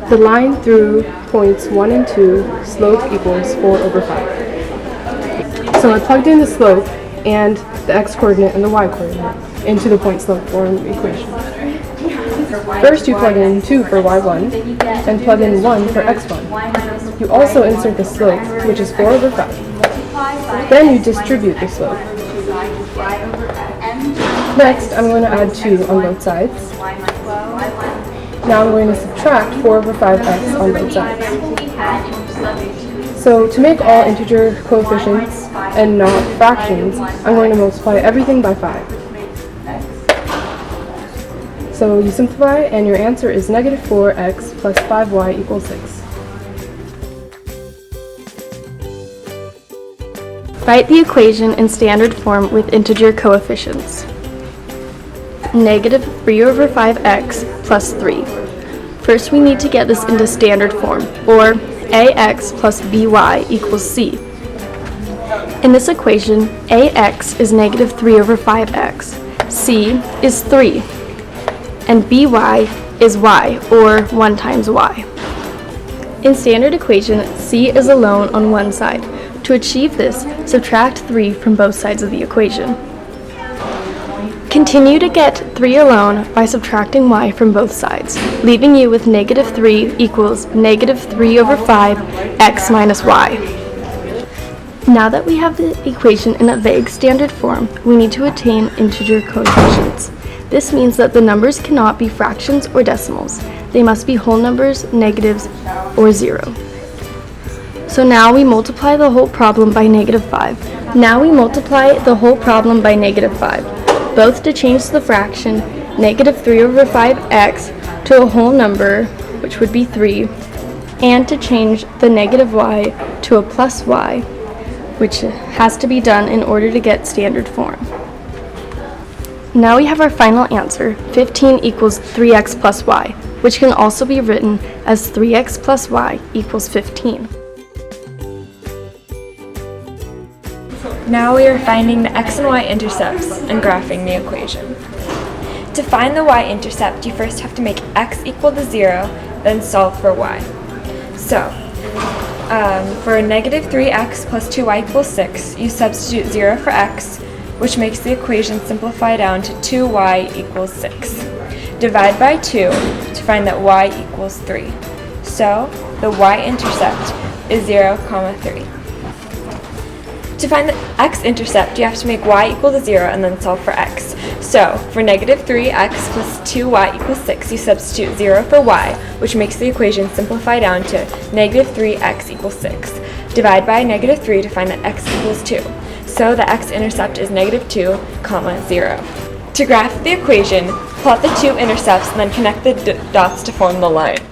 The line through points 1 and 2, slope equals 4 over 5. So I plugged in the slope and the x-coordinate and the y-coordinate into the point slope form equation. First you plug in 2 for y1 and plug in 1 for x1. You also insert the slope, which is 4 over 5. Then you distribute the slope. Next, I'm going to add 2 on both sides. Now I'm going to subtract 4 over 5x on both sides. So to make all integer coefficients and not fractions, I'm going to multiply everything by 5. So you simplify and your answer is negative 4x plus 5y equals 6. Write the equation in standard form with integer coefficients. Negative 3 over 5x plus 3. First we need to get this into standard form, or ax plus by equals c. In this equation, ax is negative 3 over 5x, c is 3, and by is y, or 1 times y. In standard equation, c is alone on one side. To achieve this, subtract 3 from both sides of the equation. Continue to get 3 alone by subtracting y from both sides, leaving you with negative 3 equals negative 3 over 5 x minus y. Now that we have the equation in a vague standard form, we need to attain integer coefficients. This means that the numbers cannot be fractions or decimals. They must be whole numbers, negatives, or 0. So now we multiply the whole problem by negative 5. Both to change the fraction negative 3 over 5x to a whole number, which would be 3, and to change the negative y to a plus y, which has to be done in order to get standard form. Now we have our final answer, 15 equals 3x plus y, which can also be written as 3x plus y equals 15. Now we are finding the x and y intercepts and graphing the equation. To find the y-intercept, you first have to make x equal to 0, then solve for y. So, for negative 3x plus 2y equals 6, you substitute 0 for x, which makes the equation simplify down to 2y equals 6. Divide by 2 to find that y equals 3. So, the y-intercept is 0, 3. To find the x-intercept, you have to make y equal to 0 and then solve for x. So, for negative 3x plus 2y equals 6, you substitute 0 for y, which makes the equation simplify down to negative 3x equals 6. Divide by negative 3 to find that x equals 2. So, the x-intercept is negative 2, 0. To graph the equation, plot the two intercepts and then connect the dots to form the line.